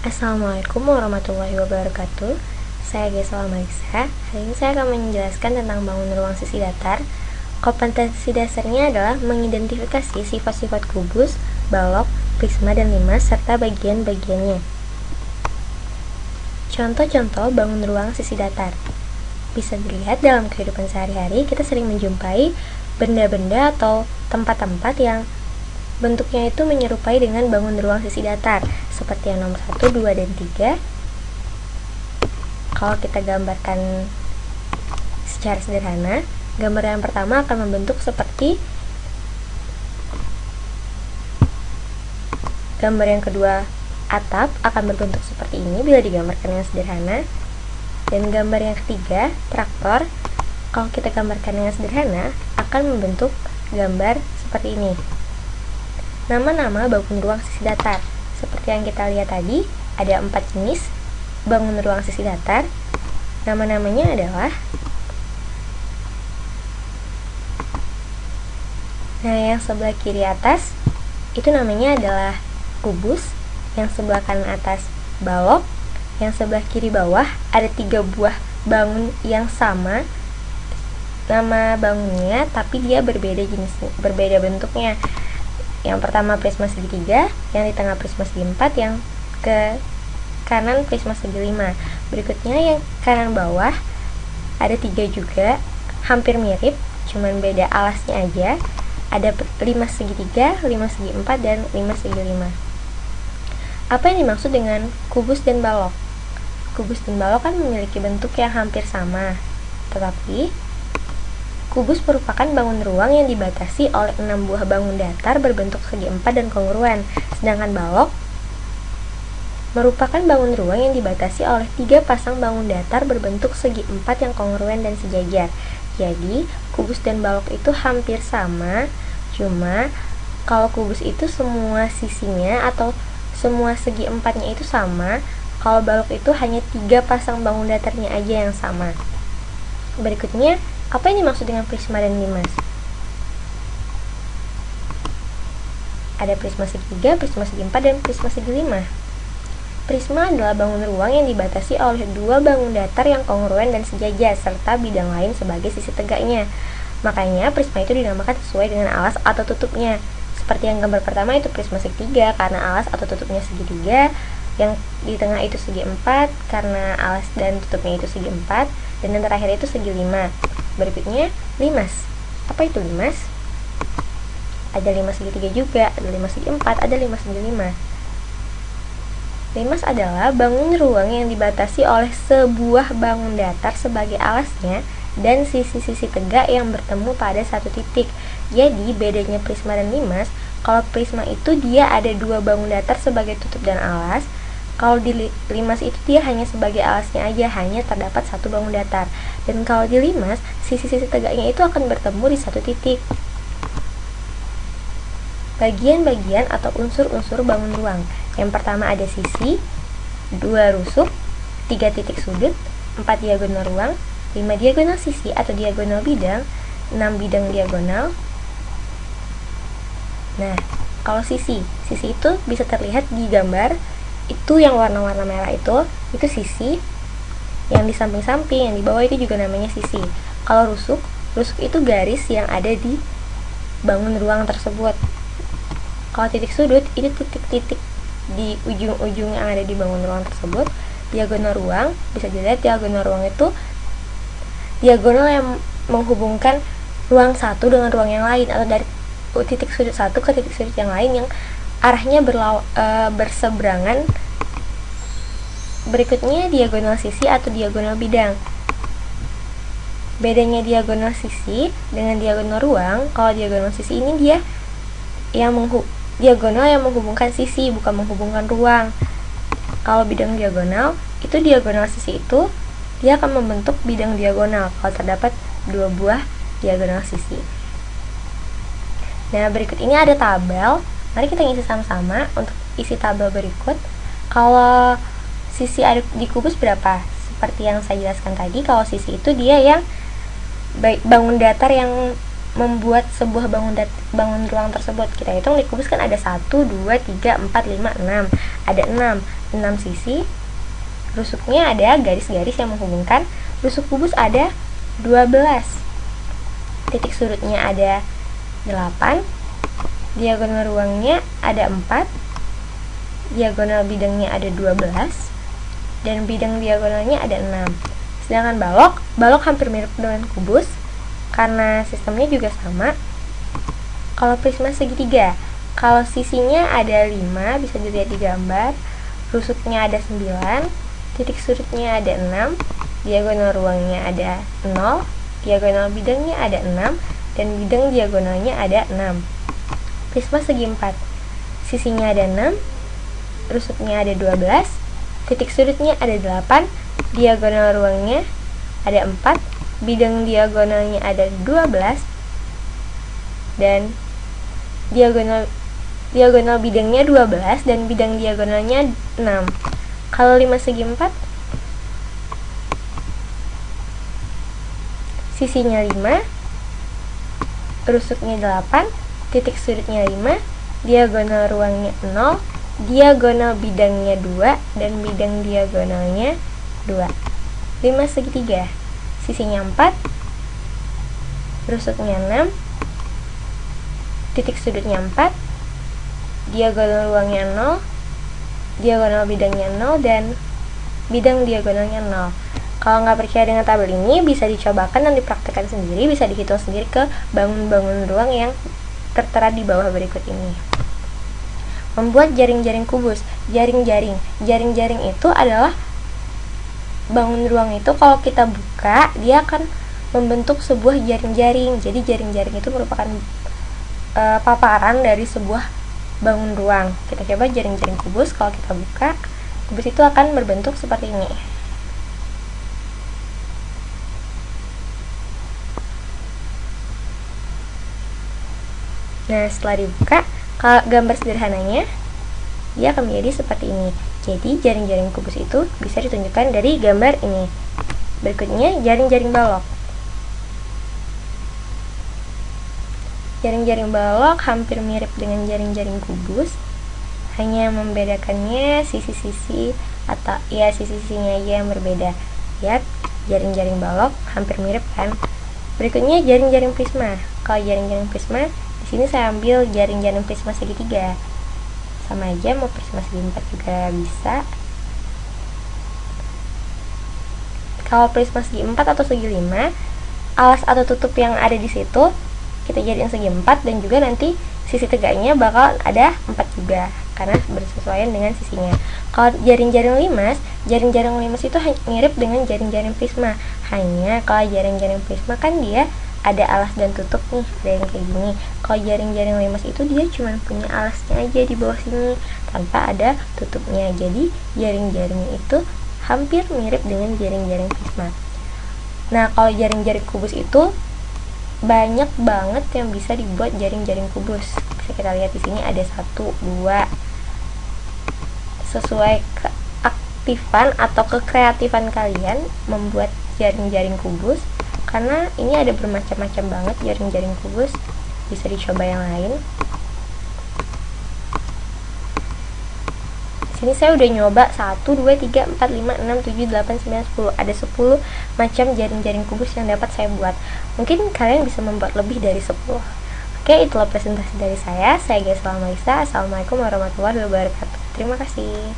Assalamualaikum warahmatullahi wabarakatuh. Saya Gesal Marisa. Hari ini saya akan menjelaskan tentang bangun ruang sisi datar. Kompetensi dasarnya adalah mengidentifikasi sifat-sifat kubus, balok, prisma, dan limas, serta bagian-bagiannya. Contoh-contoh bangun ruang sisi datar. Bisa dilihat dalam kehidupan sehari-hari, kita sering menjumpai benda-benda atau tempat-tempat yang bentuknya itu menyerupai dengan bangun ruang sisi datar, seperti yang nomor 1, 2, dan 3. Kalau kita gambarkan secara sederhana, gambar yang pertama akan membentuk seperti gambar yang kedua, atap akan berbentuk seperti ini bila digambarkan yang sederhana. Dan gambar yang ketiga, traktor, kalau kita gambarkan yang sederhana akan membentuk gambar seperti ini. Nama-nama bangun ruang sisi datar. Seperti yang kita lihat tadi, ada 4 jenis bangun ruang sisi datar. Nama-namanya adalah, yang sebelah kiri atas itu namanya adalah kubus, yang sebelah kanan atas balok, yang sebelah kiri bawah ada 3 buah bangun yang sama nama bangunnya, tapi dia berbeda jenisnya, berbeda bentuknya. Yang pertama prisma segitiga, yang di tengah prisma segi 4, yang ke kanan prisma segi 5. Berikutnya yang kanan bawah ada 3 juga, hampir mirip, cuman beda alasnya aja. Ada 5 segitiga, 5 segi 4, dan 5 segi 5. Apa yang dimaksud dengan kubus dan balok? Kubus dan balok kan memiliki bentuk yang hampir sama, tetapi kubus merupakan bangun ruang yang dibatasi oleh 6 buah bangun datar berbentuk segi 4 dan kongruen, sedangkan balok merupakan bangun ruang yang dibatasi oleh 3 pasang bangun datar berbentuk segi 4 yang kongruen dan sejajar. Jadi, kubus dan balok itu hampir sama, cuma kalau kubus itu semua sisinya atau semua segi 4-nya itu sama, kalau balok itu hanya 3 pasang bangun datarnya aja yang sama. Berikutnya, apa yang dimaksud dengan prisma dan limas? Ada prisma segitiga, prisma segi 4, dan prisma segi 5. Prisma adalah bangun ruang yang dibatasi oleh 2 bangun datar yang kongruen dan sejajar, serta bidang lain sebagai sisi tegaknya. Makanya, prisma itu dinamakan sesuai dengan alas atau tutupnya. Seperti yang gambar pertama itu prisma segitiga, karena alas atau tutupnya segitiga. Yang di tengah itu segi 4, karena alas dan tutupnya itu segi 4. Dan yang terakhir itu segi 5. Berikutnya, limas. Apa itu limas? Ada 5 segitiga juga, ada 5 segi 4, ada 5 segi 5. Limas adalah bangun ruang yang dibatasi oleh sebuah bangun datar sebagai alasnya dan sisi-sisi tegak yang bertemu pada satu titik. Jadi, bedanya prisma dan limas, kalau prisma itu dia ada 2 bangun datar sebagai tutup dan alas. Kalau di limas itu dia hanya sebagai alasnya aja, hanya terdapat 1 bangun datar. Dan kalau di limas, sisi-sisi tegaknya itu akan bertemu di satu titik. Bagian-bagian atau unsur-unsur bangun ruang. Yang pertama ada sisi, 2 rusuk, 3 titik sudut, 4 diagonal ruang, 5 diagonal sisi atau diagonal bidang, 6 bidang diagonal. Nah, kalau sisi itu bisa terlihat di gambar. Itu yang warna-warna merah itu sisi. Yang di samping-samping, yang di bawah itu juga namanya sisi. Kalau rusuk itu garis yang ada di bangun ruang tersebut. Kalau titik sudut itu titik-titik di ujung-ujung yang ada di bangun ruang tersebut. Diagonal ruang, bisa dilihat diagonal ruang itu diagonal yang menghubungkan ruang satu dengan ruang yang lain, atau dari titik sudut satu ke titik sudut yang lain yang arahnya berseberangan. Berikutnya diagonal sisi atau diagonal bidang. Bedanya diagonal sisi dengan diagonal ruang, kalau diagonal sisi ini dia diagonal yang menghubungkan sisi, bukan menghubungkan ruang. Kalau bidang diagonal, itu diagonal sisi itu dia akan membentuk bidang diagonal kalau terdapat 2 buah diagonal sisi. Nah, berikut ini ada tabel. Mari kita ngisi sama-sama. Untuk isi tabel berikut, kalau sisi ada di kubus berapa? Seperti yang saya jelaskan tadi, kalau sisi itu dia yang bangun datar yang membuat sebuah bangun ruang tersebut. Kita hitung di kubus kan ada 1, 2, 3, 4, 5, 6. Ada 6 sisi. Rusuknya ada garis-garis yang menghubungkan. Rusuk kubus ada 12. Titik sudutnya ada 8. Diagonal ruangnya ada 4. Diagonal bidangnya ada 12. Dan bidang diagonalnya ada 6. Sedangkan balok hampir mirip dengan kubus karena sistemnya juga sama. Kalau prisma segitiga, kalau sisinya ada 5, bisa dilihat di gambar. Rusuknya ada 9, titik sudutnya ada 6, diagonal ruangnya ada 0, diagonal bidangnya ada 6, dan bidang diagonalnya ada 6. Prisma segi 4, sisinya ada 6, rusuknya ada 12, titik sudutnya ada 8, diagonal ruangnya ada 4, bidang diagonalnya ada 12, dan diagonal bidangnya 12 dan bidang diagonalnya 6. Kalau 5 segi 4, sisinya 5, rusuknya 8, titik sudutnya 5, diagonal ruangnya 0, diagonal bidangnya 2, dan bidang diagonalnya 2. 5 segitiga, sisinya 4, rusuknya 6, titik sudutnya 4, diagonal ruangnya 0, diagonal bidangnya 0, dan bidang diagonalnya 0. Kalau nggak percaya dengan tabel ini, bisa dicobakan dan dipraktekkan sendiri, bisa dihitung sendiri ke bangun-bangun ruang yang tertera di bawah berikut ini. Membuat jaring-jaring kubus. Jaring-jaring itu adalah bangun ruang itu kalau kita buka, dia akan membentuk sebuah jaring-jaring. Jadi jaring-jaring itu merupakan paparan dari sebuah bangun ruang. Kita coba jaring-jaring kubus. Kalau kita buka, kubus itu akan berbentuk seperti ini. Nah, setelah dibuka, kalau gambar sederhananya, dia akan menjadi seperti ini. Jadi, jaring-jaring kubus itu bisa ditunjukkan dari gambar ini. Berikutnya, jaring-jaring balok. Jaring-jaring balok hampir mirip dengan jaring-jaring kubus, hanya membedakannya sisi-sisi atau ya sisi-sisinya aja yang berbeda. Lihat, jaring-jaring balok hampir mirip kan? Berikutnya, jaring-jaring prisma. Kalau jaring-jaring prisma, di sini saya ambil jaring-jaring prisma segitiga. Sama aja, mau prisma segi 4 juga bisa. Kalau prisma segi 4 atau segi 5, alas atau tutup yang ada di situ kita jadiin segi 4, dan juga nanti sisi tegaknya bakal ada 4 juga karena bersesuaian dengan sisinya. Kalau jaring-jaring limas itu mirip dengan jaring-jaring prisma. Hanya kalau jaring-jaring prisma kan dia ada alas dan tutup nih, ada yang kayak gini. Kalau jaring-jaring limas itu dia cuma punya alasnya aja di bawah sini tanpa ada tutupnya. Jadi jaring-jaring itu hampir mirip dengan jaring-jaring prisma. Nah, kalau jaring-jaring kubus itu banyak banget yang bisa dibuat jaring-jaring kubus. Bisa kita lihat di sini ada 1, 2. Sesuai keaktifan atau kekreatifan kalian membuat jaring-jaring kubus. Karena ini ada bermacam-macam banget jaring-jaring kubus, bisa dicoba yang lain. Sini saya udah nyoba 1, 2, 3, 4, 5, 6, 7, 8, 9, 10. Ada 10 macam jaring-jaring kubus yang dapat saya buat. Mungkin kalian bisa membuat lebih dari 10. Oke, itulah presentasi dari saya. Saya Ghesla Malisa. Assalamualaikum warahmatullahi wabarakatuh. Terima kasih.